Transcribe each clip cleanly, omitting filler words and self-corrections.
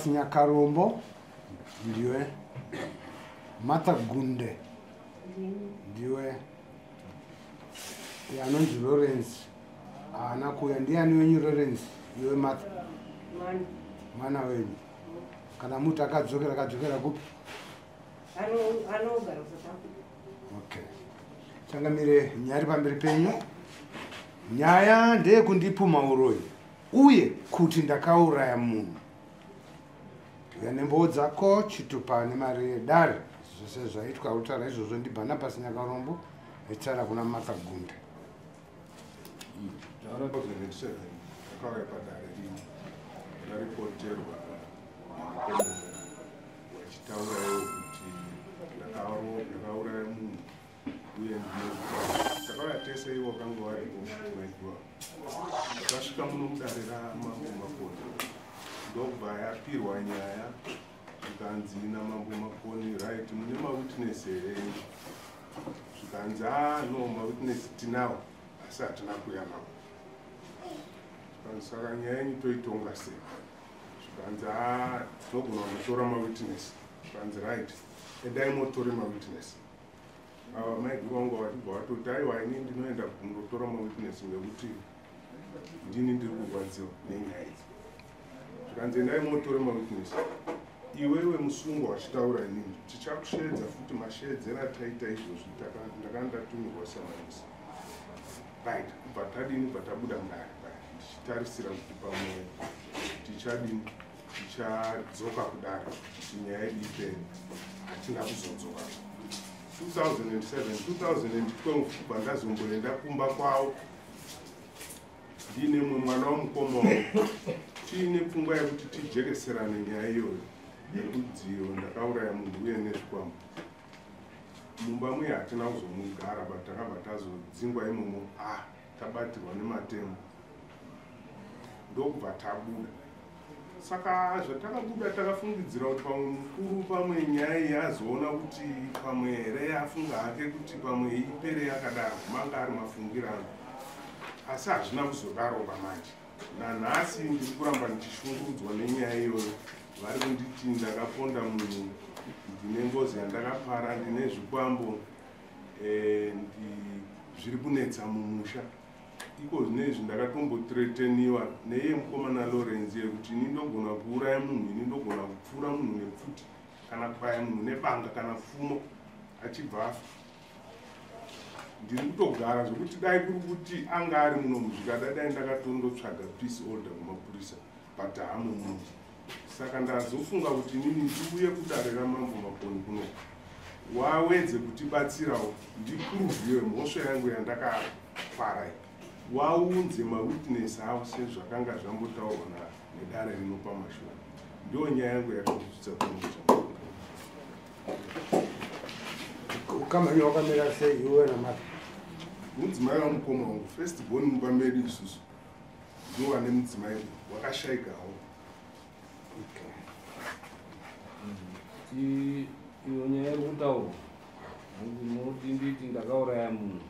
pasinya karombo ndiwe Matagunde ndiwe yanonzi Lawrence ana kuya ndiani wenyu Lawrence iwe Martha mana wenyu kana mutu akadzokera kupi anogara okay changamire nyari pamberi penyu nyaya ndeye kundipuma uroyi uye kuti ndakauraya munhu yanembo dzako chitupa nemari dare zvose zvaitwa utara izvozvo ndibhana pasinya karombo etsara kuna Matagunde Jara 2007 akauya padare rino ndaripoterwa vachitaurawo kuti ndakauraya munhu uye takauya tese ivo vakanga varipo MaiGuru. Takasvika muno mudare ramambo Makoni ndobva yapirwa nyaya zvikanzi namambo Makoni right mune mawitness here zvikanzi no mawitness tinawo asi hatina kuya nawo saka nyaya yenyu toitonga sei zvikanzi tinogona kutora mawitness zvikanzi right endai motore mawitness MaiGuru wangu watibva watoti aiwa ini ndinoenda kundotora mawitness ngekuti ndini ndiri kurwadziwa nenyaya idzi zvikanzi endai motore mawitness iwewe musungwa wachitaura inini tichakushedza futi mashedzera taita izvozvi ndakandatumirwa samanisi right kubva tadini kubva tabuda mudare tichitarisira kuti pamwe tichadini tichadzoka kudare kuti nyaya yedu ipere hatina kuzodzoka 2007-2012 kubva ndazomboenda kumba kwawo ndine mumwe mwana womukoma wavo tiine pfungwa yekuti tijekeserane nyaya iyoyo yekudziyo ndakauraya munhu uye nezvikwambo mumba muye hatina kuzomugara but takabva tazodzingwa imomo tabatirwa nematemo ndokubva tabuda saka zvatakabuda takafungidzira kuti pamwe mukuru pamwe nyaya iyi azoona kuti pamwe here afunga hake kuti pamwe ipere yakadaro manga ari mafungirano asi hazvina kuzodaro pamanje nanhasi ndiri kuramba ndichishungurudzwa nenyaya iyoyo vari kunditi ndakaponda munhu ndine ngozi yandakapara ndine zvikwambo zviri kunetsa mumusha iko zvinezvi ndakatombotireteniwa neye mukomana Lawrence yekuti ini ndogona kuuraya munhu ini ndogona kupfura munhu nepfuti kana kupaya munhu nebanga kana fumo achibva afa ndiri kutogara zvokuti dai kuri kuti anga ari muno muzvikada dai ndakatondotsvaga peace order kumapurisa but hamo munhu saka ndazofunga kuti inini ndiuye kudare ramambo Makoni kuno wawedze kutibatsirawo ndikuruviwe mhosva yangu yandakapara waunze mawitness avo sezvakanga zvambotaurwa nedare rino pamashoko ndo nyaya yangu yakazvitsa kunoa ukamanya wakamira sei iwe naMartha mudzimai wamukoma wangu first born mumba medu isusu ndova nemudzimai wakashayikawo iyo nyaya iri kutaurwa ndinoti nditi ndakauraya munhu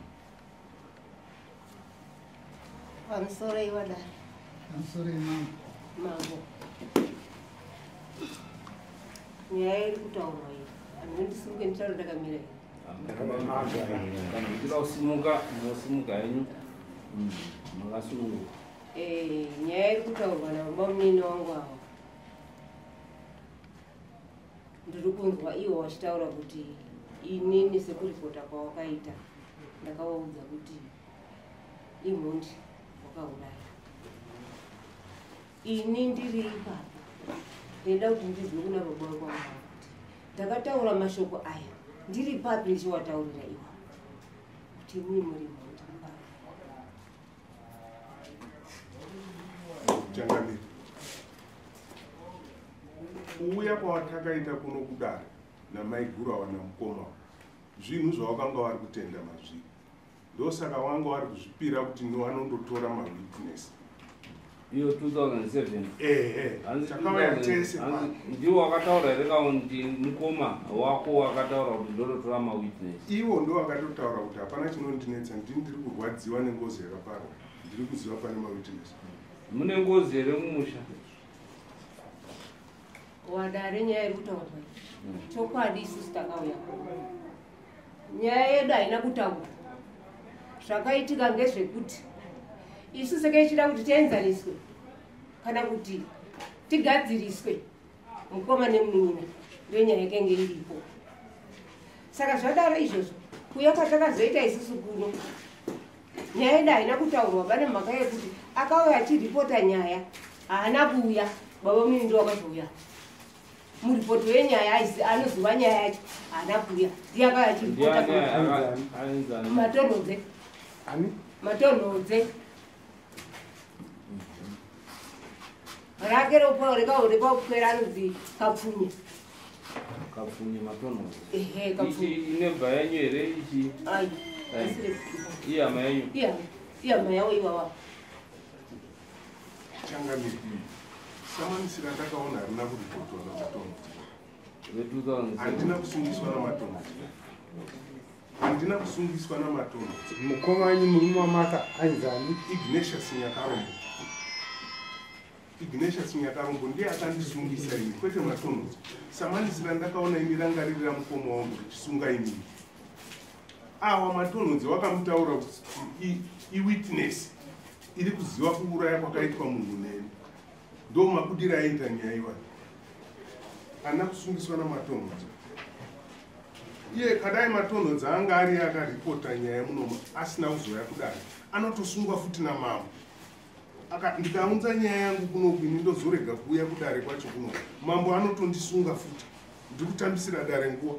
pamusoro iwadare pamusoro imambo mambo nyaya iri kutaurwa iyi handindisimuke nditauro ndakamira kana uchida kusimuka mosimuka henyu makasununguka nyaya iri kutaurwa nababa munini wangu avo ndiri kunzwa iwo wachitaura kuti inini sekuripota kwawakaita ndakawaudza kuti imhundi wakauraya ini ndiri ipapo ndenda kuti ndizwe kuna baba wangu kuti ndakataura mashoko aya ndiri papi ndichiwataurira iwa kuti mui muri mhundi changamiri kuuya kwawatakaita kuno kudare naMaiGuru awana mukoma zvinhu zvawakanga wari kutenda mazviri ndosaka wanga wari kuzvipira kuti wanondotora mawitness iyo 2007 takauya tese ndiwo wakataura here kaundi mukoma wako wakataura kuti ndototora mawitness iwo ndo wakatotaura kuti hapana chinondinetsa ndiri kurwadziwa nengozi yakaparwa ndiri kuziva pane mawitness mune ngozi here mumusha wadare nyaya iri kutaurwa chokwadi isusu takauya nyaya yedu haina kutaurwa zvakaitika ngezvekuti isu saka ichida kuti tienzaniswe kana kuti tigadziriswe mukoma nemunin'ina ndonyaya yakenge iripo. Saka zvadaro izvozvo kuya kwatakazoita isusu kuno nyaya yedu haina kutaurwa. Pane mhaka yekuti akauya achiripota nyaya haana kuuya, baba mini ndo wakazouya muripoto wenyaya anoziva nyaya yacho haana kuuya. Ndiye akauya achiripota matonhodze matonhodze rake rekakwera anodzi kapfunye kapfunye matonhodze. Ehe, kapfunye inebva yanyu here ichi? Ai, iyama yanyu? Iyama yawo iwawa. Changamire. Samanisira ndakaona harina kuripotwa namatonhodze. Handina kusungiswa namatonhodze. Handina kusungiswa namatonhodze. Mukoma wanyu murume wamaka anzani? Ignatius Nyakarombo. Ignatius Nyakarombo ndiye akandisungisa ini, kwete matonhodze. Samanisira ndakaona ini rangaririra mukoma wangu richisunga ini. Awa matonhodze wakamutaura kuti iwitness iri kuziva kuuraya kwakaitwa munhu neni. Ndo mabudira aita nyaya iwayo. Haana kusungiswa namatonhodze. Iye kadai matonhodze anga ari akaripota nyaya munomu asina kuzoya kudai, anotosungwa futi namambo. Ndikaunza nyaya yangu kunoku ini ndozorega kuuya kudare kwacho kuno, mambo anotondisunga futi. Ndiri kutambisira dare nguva.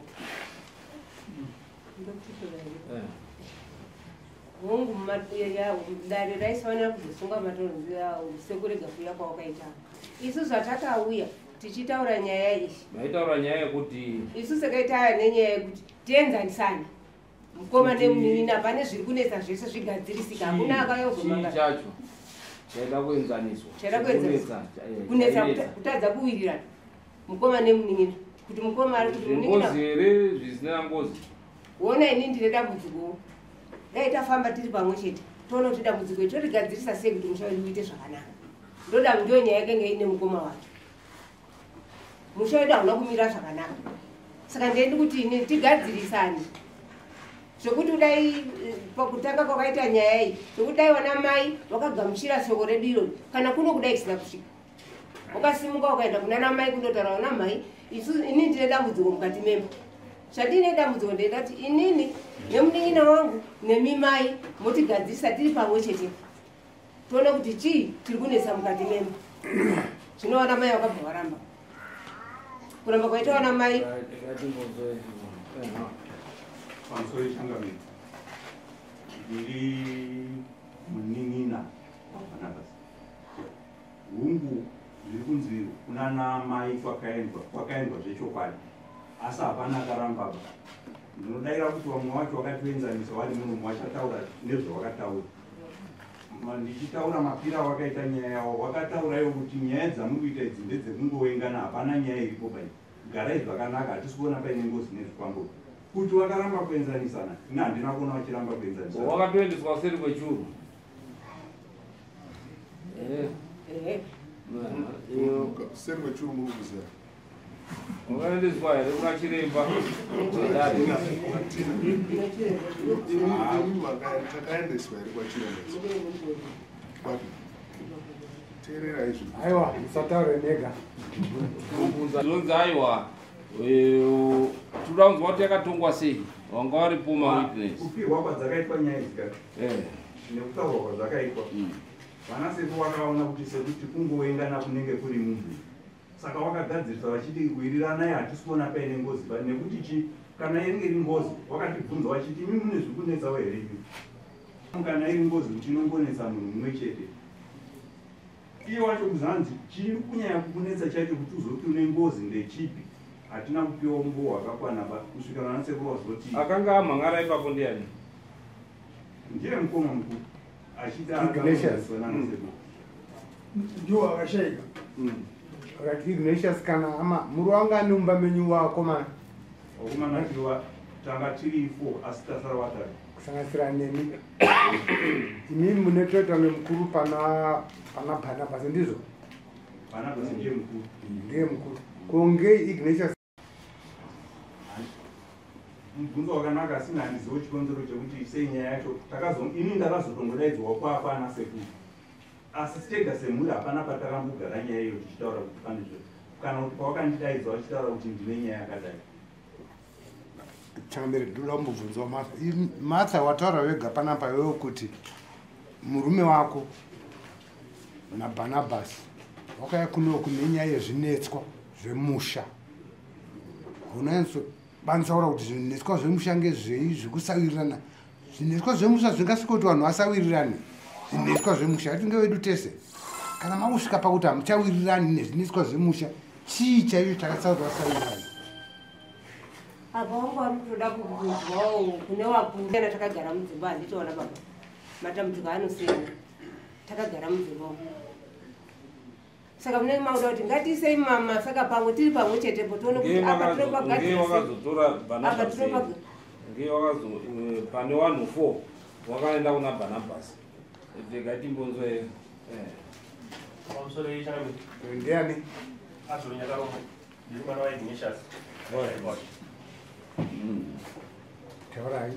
Mungu dare raisawana kuzosunga matonhodze sekurega kuuya kwawakaita. Isu zvatakauya tichitaura nyaya ishi. Maitaura nyaya yekuti isu sakaitaura nenyaya yekuti tienzanisane mukoma nemunin'ina. Pane zviri kunetsa zvese zvigadzirisika. Hakuna akayozomanga chacho chaida kuenzaniswa. Chaida kuenzaniswa. Kunetsa kutadza kuwirirana mukoma nemunin'ina. Kuti mukoma ari kuti munin'ina. Ngozi here zvisina ngozi. Wona ini ndine dambudziko. Dai tafamba tiri pamwe chete. Toona kuti dambudziko iri torigadzirisa sei kuti musha wedu uite zvakanaka. Ndoda ndiyo nyaya yakenge ine mukoma wake. Musha wedu hauna kumira zvakanaka. Saka ndiendi kuti ini tigadzirisane. Zvekuti kudai pakutanga kwakaita nyaya iyi, zvekuti dai wana mai wakagamuchira shoko redu irori, kana kuno kudai kusina kusvika. Ukasimuka ukaenda kuna mai kundotaura wana mai, ini ndine dambudziko mukati memba. Zvandine dambudziko ndendati inini nemunin'ina wangu nemi mai motigadzirisa tiri pamwe chete. Toona kuti chii tiri kunetsa mukati memba. Zvino wana mai wakabva waramba. Kuramba kwaita wana mai pamusoro changamire ndiri munin'ina wakanaka hungu zviri kunzi kunana mai kwakaendwa zvechokwadi, asi hapana akarambaba. Ndinodaira kuti vamwe wacho wakatienzanisa wari munhu wachataura nezvawakataura. Ndichitaura mapira wakaita nyaya yawo, wakataurayo kuti nyaya dzamuri kuita idzi ndedzekungowengana, hapana nyaya iripo pai. Garai zvakanaka, hatisi kuona paine ngozi nezvikwanguri. Kuti wakaramba kuenzanisana, ina handina kuona wachiramba kuenzanisana. Wakatoendeswa kuseri kwechuru. Kuseri kwechuru muri kuziva. Wakaendeswa here kuna chiremba. Takaendeswa here kwachiremba. Teerera izvi. Aiwa, musataure nega. Zonzi aiwa. Toda kunzwa kuti yakatongwa sei? Wanga waripo mawitness. Kupirwa kwadzakaitwa nyaya idzi nekutaurwa kwadzakaitwa. Vanasepo vakaona kuti sekuti kungoengana kunenge kuri munhu. Saka wakagadzirisa vachiti kuwirirana hatisi kuona paine ngozi, nekuti kana inenge iri ngozi wakatibvunza vachiti imi mune zviri kunetsawo here imi. Kana iri ngozi kuti inongonetsa munhu mumwe chete. Iye wacho kuzanzi chiri kunyanya kukunetsa chacho kuti uzoti une ngozi ndechipi. Hatina kupiwa mbo wakakwana kusvika vanasekuru vazoti akanga amhangara ipapo ndiani? ndiye mukoma mukuru achida Ignatius ndio akashaika. Right, Ignatius kana muri wanga numba menyu wakomana wakomana tiwa tanga tiri 4 asi tasara vatatu kusanganisira nemi. Imimi munetoita nemukuru pana basi ndizvo? Pana basi ndiye mukuru. Ndiye mukuru. konge Ignatius mubvunzo wakanaka asina handizivo chikonzero chekuti sei nyaya yacho ini ndakazotongodaidzwa kwaana sekuru asi tega semuri hapana patakambogara nyaya iyo tichitaura kuti pane kana kuti pawakandidaidzwa vachitaura kuti ndine nyaya yakadai chambere ndoda kumbobvunzwa Martha wataura wega panapa iwewe kuti murume wako naBarnabas wakaya kuno kune nyaya yezvinetswa zvemusha unowanzobanisa kuti zvinetswa zvemusha ngezvei zvekusawirirana zvinetswa zvemusha zvingasvikoti vanhu vasawirirane zvinetswa zvemusha atinge vedu tese kana makusvika pakuti hamuchawirirani nezvinetswa zvemusha chii chaicho chakatsauri vasawirirane apa wangu anotoda kubvunzwawo kune wakundana takagara mudzimba handitoona baba matambudziko anosiyana takagara mudzimba saka munenge mauda kuti ngatiisei mama saka pamwe tiri pamwe chetepo tione kuti apa wakazotora pane 104 wakaenda kuna Barnabas ndikatimbonzo pamusoro yechami ndiani azonyakaromo ndiri mwana waIgnatius taurai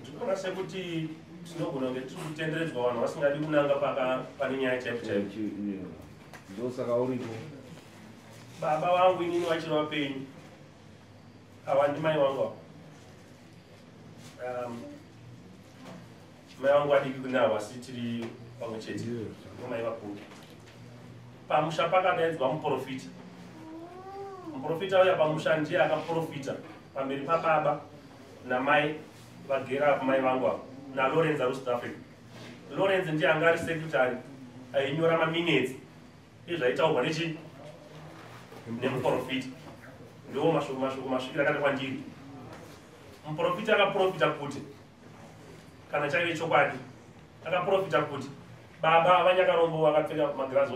ndinoona sekuti tinogona kunge tiri kutenderedzwa vanhu vasingadi kunanga pane nyaya chaipo chaipo ndosaka uripo baba vangu inini vachiri vapenyu ava ndi mai vangu mai vangu adiki kunava asi tiri pamwe chete nomai vakuru pamusha pakadaidzwa muprofita muprofita uya pamusha ndiye akaprofita pamberi pababa namai vagera mai vangu ava naLawrence aRouth Africa. Lawrence ndiye anga ari secretary ainyora maminutes ezvaitaurwa nemuprofita ndiwo mashoko masvikira akati kwandiri muprofita akaprofita kuti kana chaive chokwadi akaprofita kuti baba vanyakarombo vakapfeka magirazi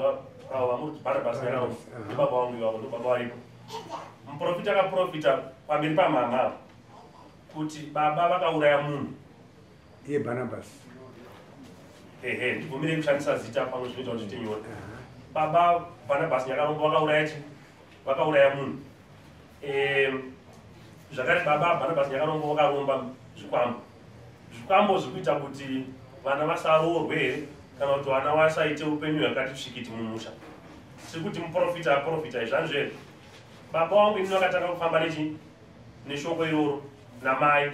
avo vamuti Barnabas nyakarongo baba vangu ivavo ndo baba varipo muprofita akaprofita pamberi pamama kuti baba vakauraya munhu iye Barnabas ndibvumirei kushandisa zita pamwe zvinoita kuti tinyore baba Barnabas nyakarongo vakauraya munhu zvakare baba Barnabas nyakarongo vakaromba zvikwambo zvikuita kuti vana vasaroorwe here kana kuti vana vasaite upenyu hwakati svikiti mumusha sekuti muprofita aprofita izvanzvo here baba wangu ini vakatanga kufamba neshoko iroro namai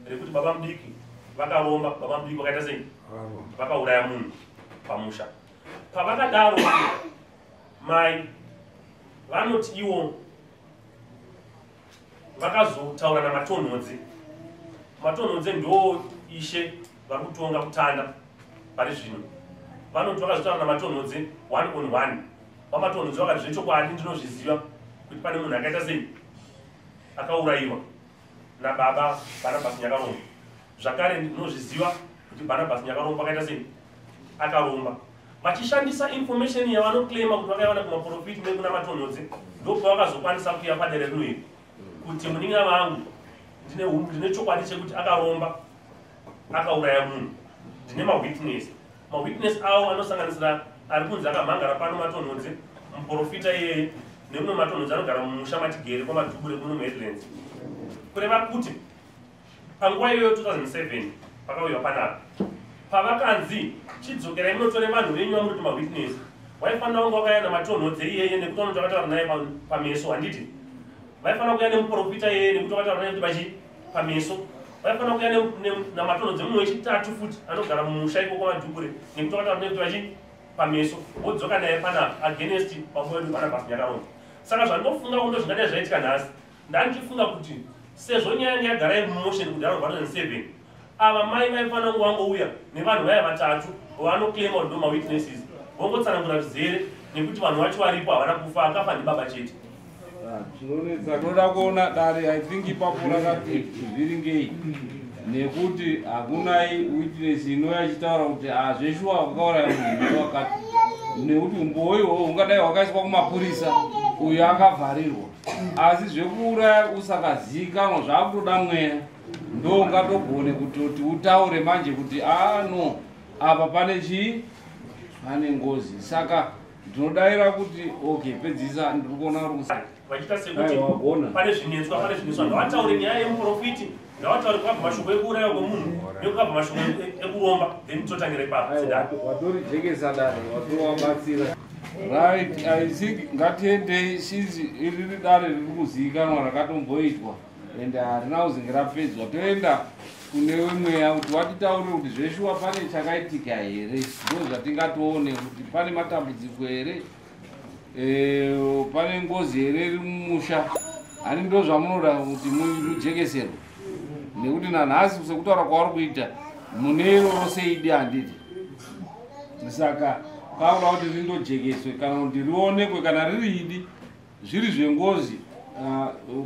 rekuti baba mudiki vakaromba baba mudiki vakaita sei vakauraya munhu pamusha pavakadaro mai vanoti iwo vakazotaura namatonhodzi matonhodzi ndo ishe vari kutonga kutanda pari zvino vanoti vakazotaura namatonhodzi 1 on 1 vamatonhodzi vakati zvechokwadi ndinozviziva kuti pane munhu akaita sei akaurayiwa nababa Barnabas nyakarongo zvakare ndinozviziva kuti Barnabas nyakarongo vakaita sei akaromba vachishandisa information yavanoclaima kuti vakaiwana kumaprofiti nekuna matonhodzi ndopavakazokwanisa kuya padere rino iri kuti muningira vangu ndine chokwadi chekuti akaromba akauraya munhu ndine mawitness avo anosanganisira ari kunzi akamhangara pano matonhodzi muprofita iyeye nemumwe matonhodzi anogara mumusha matigere kwamadhubure kuno Midlands kureva kuti panguva iyoyo 2007 pakauyiwa panapa pavakanzi chidzokerai munotore vanhu venyu vamuri kuti mawitness waifanira kunge wakauya namatonhodzi iyeye nekuti vanoti vakataura naye pameso handiti vaifanira kuuya nemuprofita iyeye nekuti vakataura naye kuti pameso vaifanira kuuya namatonhodzi mumwe wechitatu futi anogara mumusha iko kwamadhubure nekuti vakataura naye kuti pameso wodzoka naye panapa against baba wedu Barnabas nyakarongo saka zvandinofunga kundo zvingadai zvaitika nhasi ndandichifunga kuti sezvo nyaya yanga yagara iri mumotion kudhara 2007 ava mai vaifanira kunge vangouya nevanhu vaya vatatu vanoclaima kuti ndo mawitnesses vongotsanangura zvizere nekuti vanhu vacho varipo havana kufa akafa ndibaba chete zvinonetsa toda kuona dare I think ipapo rakati zviringei nekuti hakunai witness inouya achitaura kuti zveshuwa wakauraya munhu wakati nekuti umboyo ungadai wakaiswa kumapurisa uyo akavharirwa asi zvekuuraya usakazikanwa zvakutoda mweya ndo ungatogone kutoti utaure manje kuti no apa pane chii pane ngozi saka ndinodaira kuti okay pedzisa ndiri kuona vachita sekuti pane zvinetswa ngavataure nyaya yemuprofiti ngavataure kubva mashoko ekuuraya kwemunhu nekubva mashoko ekuromba then totangira ipapo watorijekesa dare watowabatsira right. I think ngatiendei shizi iriri dare riri kuzivikanwa rakatomboitwa ende harina kuzi ngerapedzwa toenda kunewe mweya kuti watitaurire kuti zveshuwa pane chakaitika here ndo zvatingatoone kuti pane matambudziko here pane ngozi here iri mumusha hani ndo zvamunoda kuti mujekeserwe nekuti nanhasi sekutaura kwavari kuita mune rose idi handiti saka kaura kuti rindojekeswe kana kuti rionekwe kana riri idi zviri zvengozi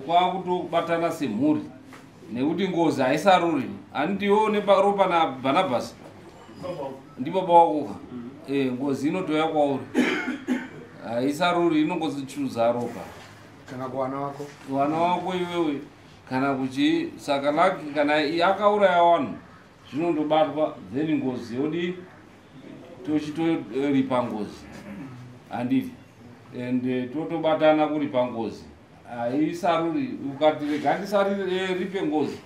kwakutobatana semhuri nekuti ngozi haisaruri handiwo neropa naBhanabhasi ndipo bawako ngozi inotoya kwauri haisaruri inongozichuza ropa kana kuwana wako iwewe kana kuchi saka laki kana akauraya vanhu zvinondobatwa then ngozi yodi tochitoripa ngozi handiti ende totobatana kuripa ngozi haisaruri ukati gandisaripe ngozi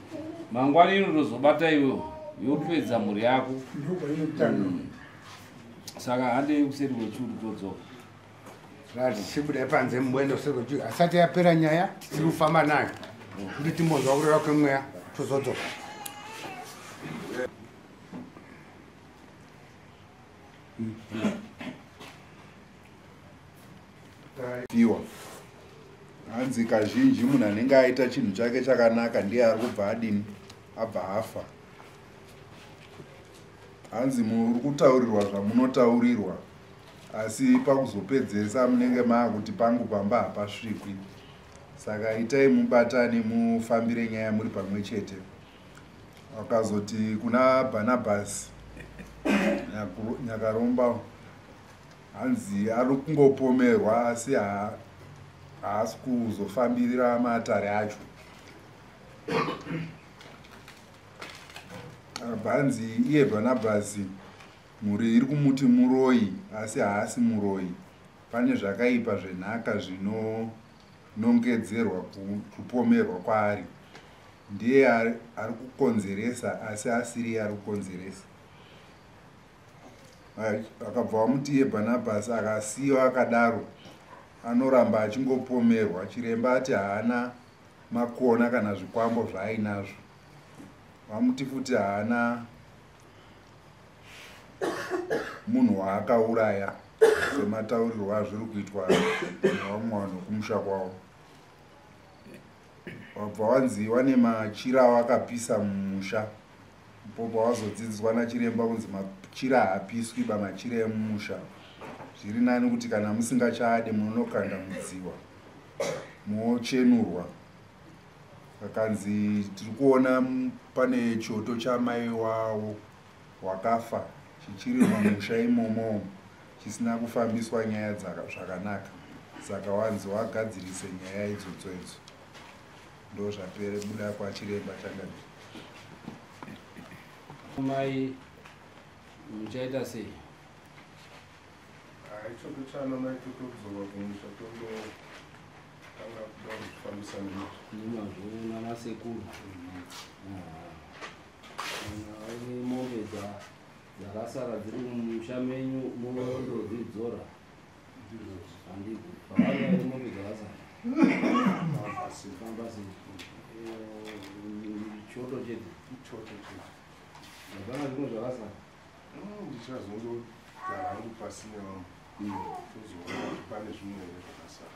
mangwani inotozobata iwewe yopedza mhuri yako saka handei kuseri kwechuru todzoka tichibudai panze mubwendo kuseri asati yapera nyaya tiri kufamba nayo kuti timbonzwa kureva kwemweya tozodzoka. piwa hanzi kazhinji munhu anenge aita chinhu chake chakanaka ndiye ari kubva adini abva afa. hanzi muri kutaurirwa zvamunotaurirwa asi pakuzopedzesa munenge maakuti pangu pamba hapasvikwi. Saka itai mubatane mufambire nyaya muri pamwe chete. Wakazoti kuna Barnabas Nyakaromba hanzi ari kungopomerwa asi haasi kuzofambirira matare acho. Hanzi iye Barnabas mhuri iri kumuti muroyi asi haasi muroyi. Pane zvakaipa zvenhaka zvinonongedzerwa kupomerwa kwaari. Ndiye ari kukonzeresa asi asiri ari kukonzeresa. Akabva wamuti iye Barnabas akasiyiwa akadaro anoramba achingopomerwa. Chiremba ati haana makona kana zvikwambo zvaainazvo. Wamuti futi haana munhu waakauraya semataurirwo azviri kuitwa nevamwe vanhu kumusha kwavo. Wabva wanzi wane machira awakapisa mumusha. Popa wazodzidziswa nachiremba kunzi machira haapiswi machira emumusha. Zviri nani kuti kana musingachaade munokanda mudziwa mochenurwa. Kakanzi tiri kuona pane choto chamai wavo wakafa chichiri mumusha imomo chisina kufambiswa nyaya zvakanaka. Saka wanzi wagadzirise nyaya idzodzo idzo. Ndo zvapere buda kwachiremba chakadii. Mai muchaita sei? Choto chana mai totokuzoka kumusha tondo tanga kuda kufambisa nemazvo nana sekuru ane mombe dzakasara dziri mumusha menyu munondodzidzora handiko pavari ane mombe dzakasara fambasi choto chete hapana zvimwe zvakasara ndichazongogara hangu pasi nevamwe tozoona kuti pane zvimwe zvakasara.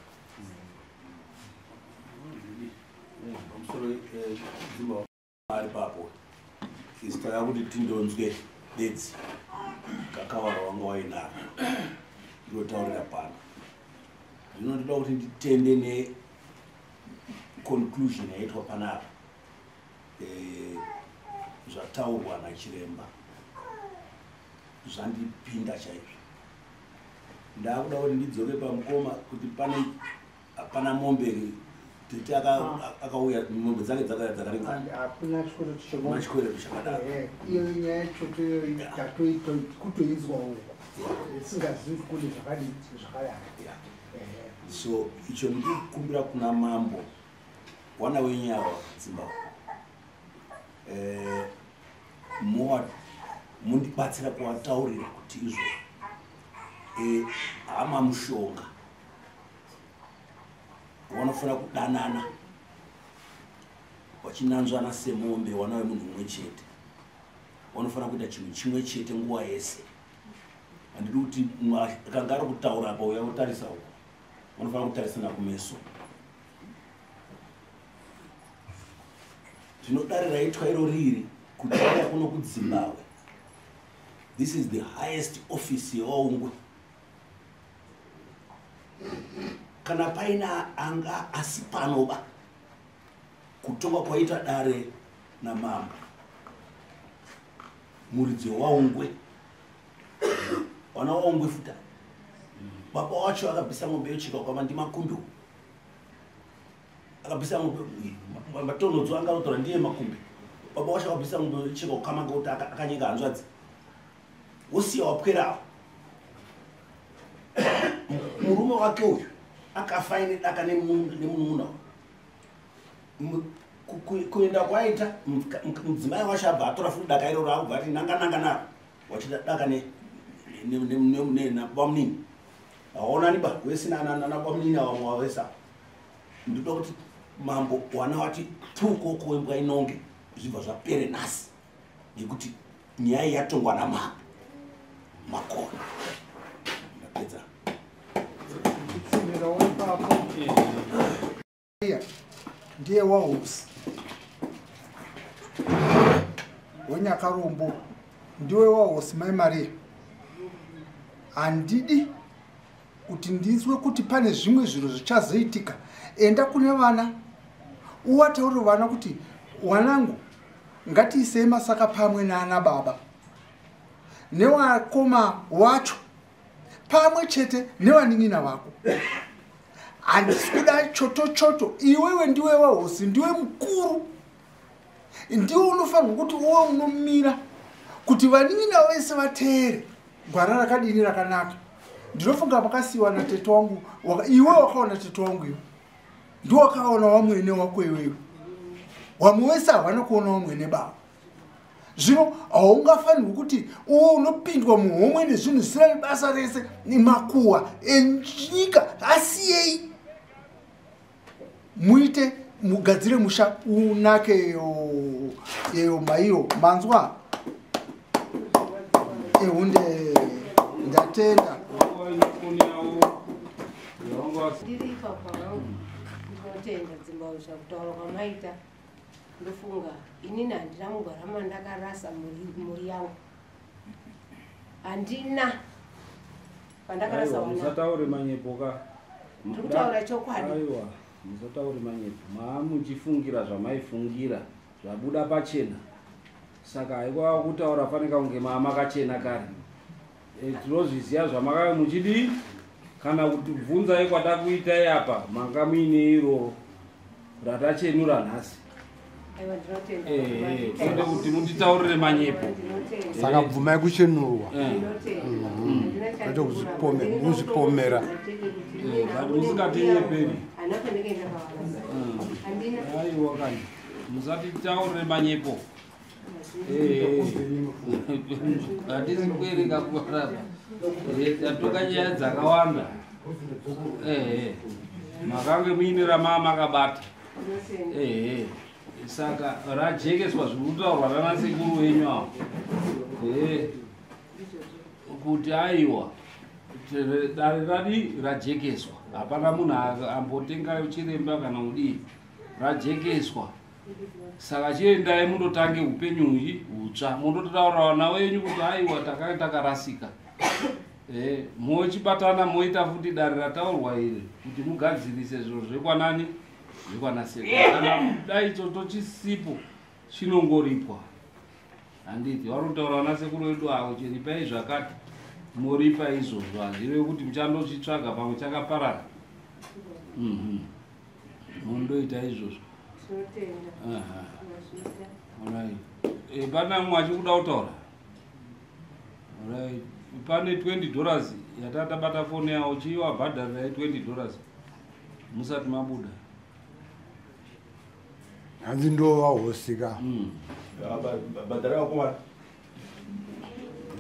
pamusoro Zimbabwe ari papo isitaya kuti tindonzwe bedzi kakawara wanga wainaro ndotaurira pano. Zvino ndoda kuti nditende neconclusion yaitwa panapa zvataurwa nachiremba zvandipinda chaizvo. Ndakuda kuti ndidzoke pamukoma kuti hapana mombe tete akauya mombe dzake dzakaringana hakuna chikwere chikwere chakadaro. iyo nyaya yacho kutoizwawo singazivi kuti zvakadii zvakadai. So icho ndikukumbira kuna mambo wana wenyawa Zimbabwe mundibatsira kuwataurira kuti izvo hama mushonga vanofana kudanana vachinanzvana semombe wana wemunhu mumwe chete vanofana kuita chinhu chimwe chete nguva yese. Handidi kuti akanga ari kutaura apa uya kutarisa uko vanofana kutarisana kumeso. Tinodarira itwa iro riri kuti vaya kuno kuZimbabwe. This is the highest office yewaungwe. Kana paina anga asipanoba kutonga kwaita dare na mama muridzi waungwe wana waungwe futa baba wacho akabvisa ng'ombe yochika kwama ndimakumbi akabvisa ng'ombe matonodzo angarotora ndiye makumbi baba wacho akabvisa ng'ombe yochika kwama ngoti akanyika hanzvadzi wosiya wapwerawo murume wake uyu akafa ine daka nemunun'una kuenda kwaita mudzimai wacho abva atora futi daka iroro akubva ati nanga naro wachida daka nabwamunini aonani ba wesina nabwamunini avamwe wawesa. Ndinoda kuti mambo wana wati tuko kuembwa inonge zvibva zvapere nhasi ngekuti nyaya yatongwa namambo MAKONI. Ndapedza. Ndiye wahosi wenyakarombo ndiwe wahosi Mai Maria. Handidi kuti ndizwe kuti pane zvimwe zvinhu zvichazoitika. Enda kune vana uvataurire vana kuti wanangu ngatiisei masaka pamwe naana baba newakoma wacho pamwe chete nevanin'ina vako. Handisi kuda choto. Iwewe ndiwe wahosi, ndiwe mukuru, ndiwe unofanirwa kuti uwe unomira kuti vanin'ina vese vateere gwara rakadini rakanaka. Ndinofunga makasiyiwa natete wangu, iwe wakaona tete wangu iwe ndiwe wakaona wamwene wako iwewe, wamwe wese havana kuona wamwene baba. Zvino haungafanirwi kuti uwe unopindwa muhomwe nezvinhu zvisina nebasa rese nemakuhwa enyika. Asiyei muite mugadzire musha unake eyo maiyo manzwa ehunde ndatenda ndiri ipapo ndinotenda Zimbabwe zvakutaura kwamaita. Ndofunga inini handina mugwara mandakarasa mhuri yangu, handina pandakarasa wana. Musataure manyepo ka. Ndikutaura chokwadi. Aiwa, musataure manyepo. Muchifungira zvamaifungira zvabuda pachena. Saka haikwa kutaura fanika kunge makachena kare. Tinozviziva zvamaka muchidi kana kuti bvunzai kwada kuitai apa manga muine iroro ratachenura nhasi. Tode kuti munditaurire manyepo. Saka bvumai kuchenurwa. Kwete kuzvipomera. Musikatenyeperi. Aiwa kani. Musatitaurire manyepo. Hatisi kuerenga kuvarapa. Tatoka nyaya dzakawanda. Makange muine ramama akabata. Saka rajekeswa zvirikutaurwa rana sekuru wenyu avo kuti aiwa dare radi rajekeswa, hapana munhu ambotenga chiremba kana kudii, rajekeswa. Saka chiendai mundotange upenyu hutsva, mundotaura vana wenyu kuti aiwa takarasika. Mochibatana moita futi dare rataurwa iri kuti mugadzirise zviro zvekwanani zvikwanaseka. Kana dai choto chisipo chinongoripwa. Handiti varotaura vana sekuru vedu avo chiripai zvakati moripa izvozvo, hazvirevi kuti muchandochitsvaga pamwe chakaparara. Mundoita izvozvo. Pana mumwe achikuda kutaura. pane $20 yatatabata foni yawo chiwa bhadharirai $20 musati mabuda hanzi ndovahosika bhadhara wakuva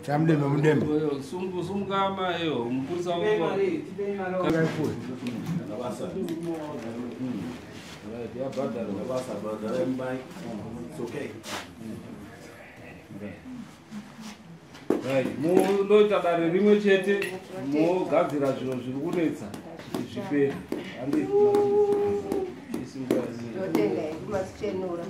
chamudembe mudembe sumukama iyo mupurisa munoita dare rimwe chete mogadzira zvinhu zviri kunetsa kuti zvipere Yo tengo, más chenura.